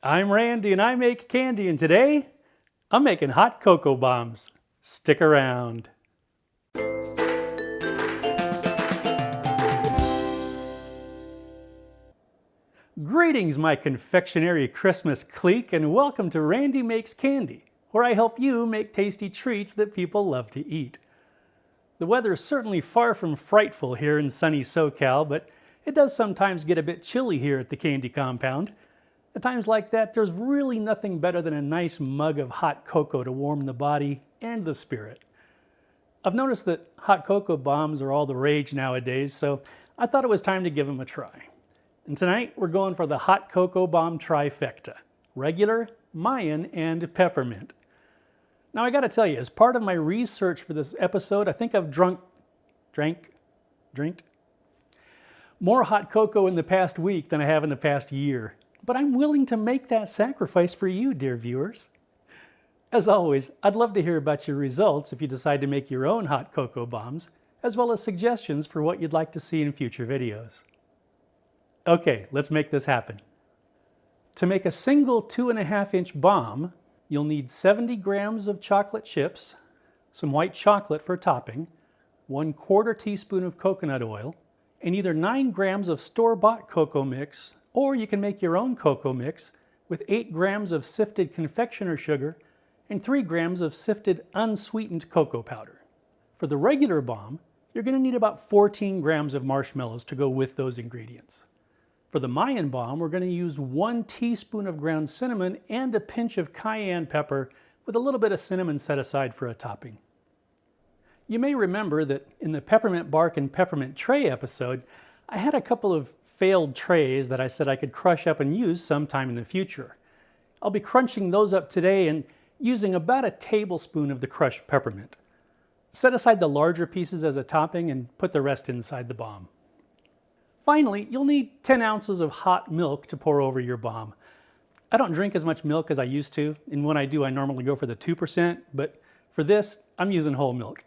I'm Randy and I make candy, and today I'm making hot cocoa bombs. Stick around. Greetings, my confectionery Christmas clique, and welcome to Randy Makes Candy, where I help you make tasty treats that people love to eat. The weather is certainly far from frightful here in sunny SoCal, but it does sometimes get a bit chilly here at the candy compound. At times like that, there's really nothing better than a nice mug of hot cocoa to warm the body and the spirit. I've noticed that hot cocoa bombs are all the rage nowadays, so I thought it was time to give them a try. And tonight, we're going for the hot cocoa bomb trifecta: regular, Mayan, and peppermint. Now I gotta tell you, as part of my research for this episode, I think I've drank more hot cocoa in the past week than I have in the past year. But I'm willing to make that sacrifice for you, dear viewers. As always, I'd love to hear about your results if you decide to make your own hot cocoa bombs, as well as suggestions for what you'd like to see in future videos. Okay, let's make this happen. To make a single 2.5-inch bomb, you'll need 70 grams of chocolate chips, some white chocolate for topping, 1/4 teaspoon of coconut oil, and either 9 grams of store-bought cocoa mix, or you can make your own cocoa mix with 8 grams of sifted confectioner sugar and 3 grams of sifted unsweetened cocoa powder. For the regular bomb, you're going to need about 14 grams of marshmallows to go with those ingredients. For the Mayan bomb, we're going to use 1 teaspoon of ground cinnamon and a pinch of cayenne pepper with a little bit of cinnamon set aside for a topping. You may remember that in the peppermint bark and peppermint tray episode, I had a couple of failed trays that I said I could crush up and use sometime in the future. I'll be crunching those up today and using about a tablespoon of the crushed peppermint. Set aside the larger pieces as a topping and put the rest inside the bomb. Finally, you'll need 10 ounces of hot milk to pour over your bomb. I don't drink as much milk as I used to, and when I do, I normally go for the 2%, but for this, I'm using whole milk.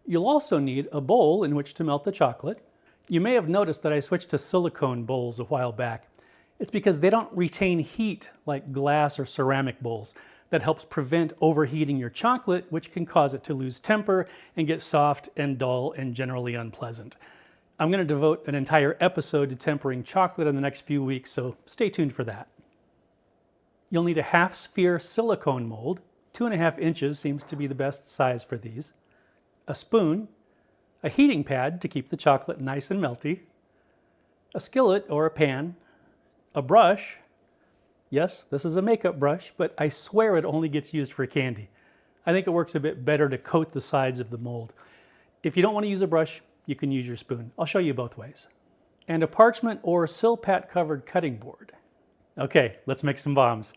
You'll also need a bowl in which to melt the chocolate. You may have noticed that I switched to silicone bowls a while back. It's because they don't retain heat like glass or ceramic bowls. That helps prevent overheating your chocolate, which can cause it to lose temper and get soft and dull and generally unpleasant. I'm going to devote an entire episode to tempering chocolate in the next few weeks, so stay tuned for that. You'll need a half-sphere silicone mold. 2.5 inches seems to be the best size for these. A spoon, a heating pad to keep the chocolate nice and melty, a skillet or a pan, a brush. Yes, this is a makeup brush, but I swear it only gets used for candy. I think it works a bit better to coat the sides of the mold. If you don't want to use a brush, you can use your spoon. I'll show you both ways. And a parchment or silpat covered cutting board. Okay, let's make some bombs.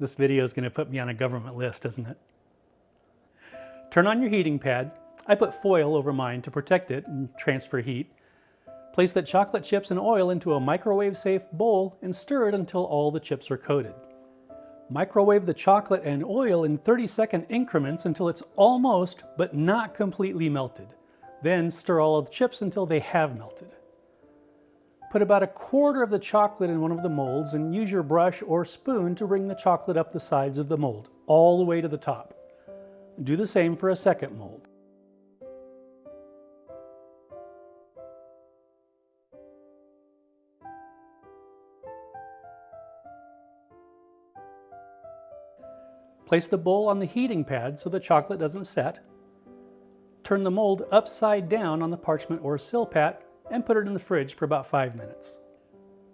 This video is going to put me on a government list, isn't it? Turn on your heating pad. I put foil over mine to protect it and transfer heat. Place that chocolate chips and oil into a microwave-safe bowl and stir it until all the chips are coated. Microwave the chocolate and oil in 30-second increments until it's almost but not completely melted. Then stir all of the chips until they have melted. Put about 1/4 of the chocolate in one of the molds and use your brush or spoon to bring the chocolate up the sides of the mold, all the way to the top. Do the same for a second mold. Place the bowl on the heating pad so the chocolate doesn't set. Turn the mold upside down on the parchment or silpat and put it in the fridge for about 5 minutes.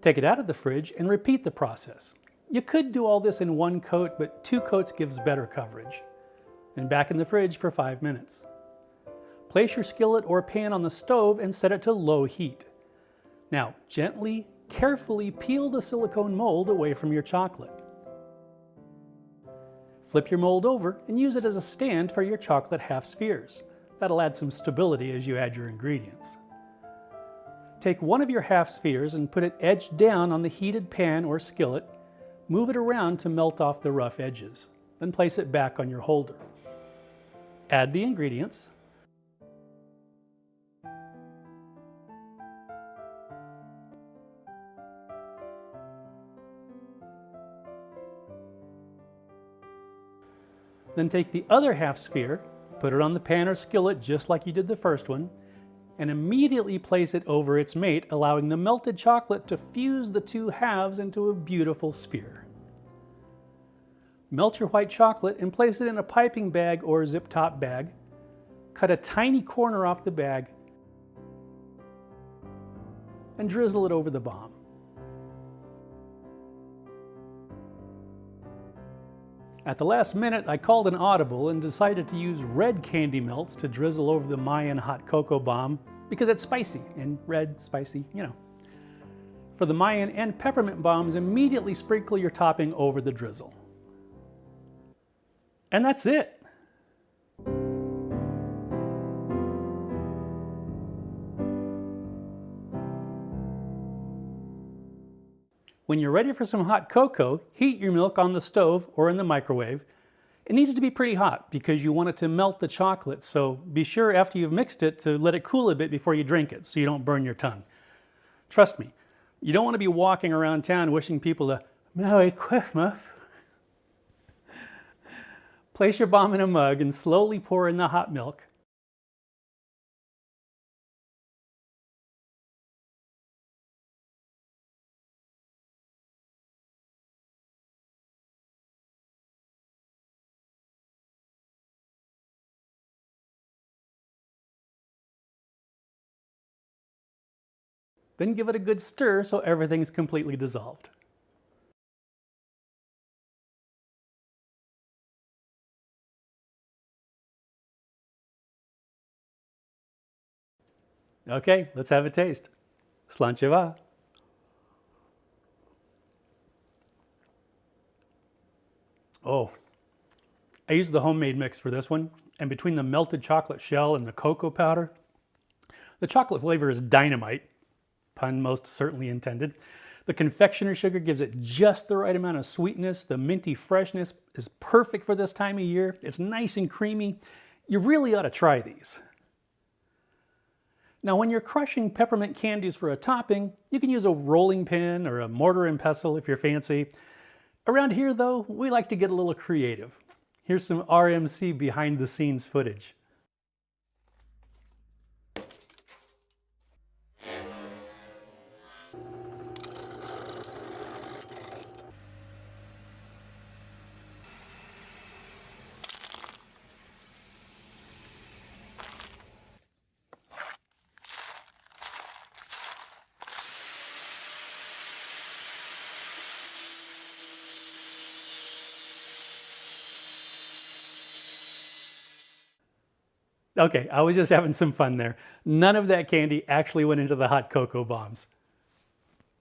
Take it out of the fridge and repeat the process. You could do all this in 1 coat, but 2 coats gives better coverage. And back in the fridge for 5 minutes. Place your skillet or pan on the stove and set it to low heat. Now, gently, carefully peel the silicone mold away from your chocolate. Flip your mold over and use it as a stand for your chocolate half spheres. That'll add some stability as you add your ingredients. Take one of your half spheres and put it edge down on the heated pan or skillet. Move it around to melt off the rough edges. Then place it back on your holder. Add the ingredients. Then take the other half sphere, put it on the pan or skillet just like you did the first one, and immediately place it over its mate, allowing the melted chocolate to fuse the two halves into a beautiful sphere. Melt your white chocolate and place it in a piping bag or zip top bag. Cut a tiny corner off the bag and drizzle it over the bomb. At the last minute, I called an audible and decided to use red candy melts to drizzle over the Mayan hot cocoa bomb because it's spicy, and red, spicy, you know. For the Mayan and peppermint bombs, immediately sprinkle your topping over the drizzle. And that's it. When you're ready for some hot cocoa, heat your milk on the stove or in the microwave. It needs to be pretty hot because you want it to melt the chocolate, so be sure after you've mixed it to let it cool a bit before you drink it so you don't burn your tongue. Trust me, you don't want to be walking around town wishing people a Merry Christmas. Place your bomb in a mug and slowly pour in the hot milk. Then give it a good stir so everything's completely dissolved. Okay, let's have a taste. Slancheva. Oh, I used the homemade mix for this one, and between the melted chocolate shell and the cocoa powder, the chocolate flavor is dynamite, pun most certainly intended. The confectioner sugar gives it just the right amount of sweetness. The minty freshness is perfect for this time of year. It's nice and creamy. You really ought to try these. Now, when you're crushing peppermint candies for a topping, you can use a rolling pin or a mortar and pestle if you're fancy. Around here, though, we like to get a little creative. Here's some RMC behind the scenes footage. Okay, I was just having some fun there. None of that candy actually went into the hot cocoa bombs.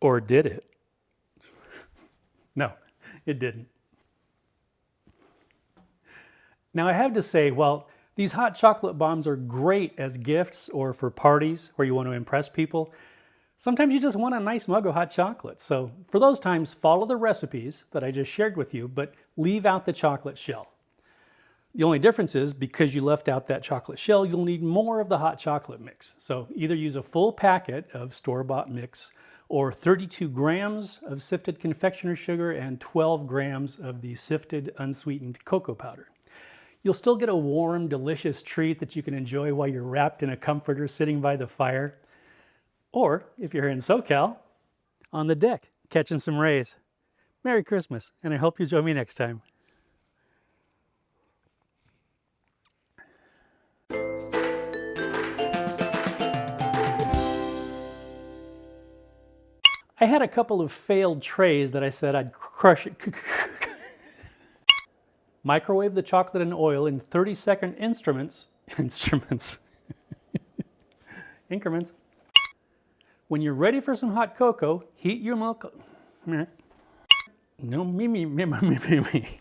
Or did it? No, it didn't. Now I have to say, while these hot chocolate bombs are great as gifts or for parties where you want to impress people, sometimes you just want a nice mug of hot chocolate. So for those times, follow the recipes that I just shared with you, but leave out the chocolate shell. The only difference is because you left out that chocolate shell, you'll need more of the hot chocolate mix. So either use a full packet of store-bought mix or 32 grams of sifted confectioner sugar and 12 grams of the sifted unsweetened cocoa powder. You'll still get a warm, delicious treat that you can enjoy while you're wrapped in a comforter sitting by the fire. Or, if you're in SoCal, on the deck, catching some rays. Merry Christmas, and I hope you join me next time. I had a couple of failed trays that I said I'd crush it. Microwave the chocolate and oil in 30-second increments. When you're ready for some hot cocoa, heat your milk. No, me.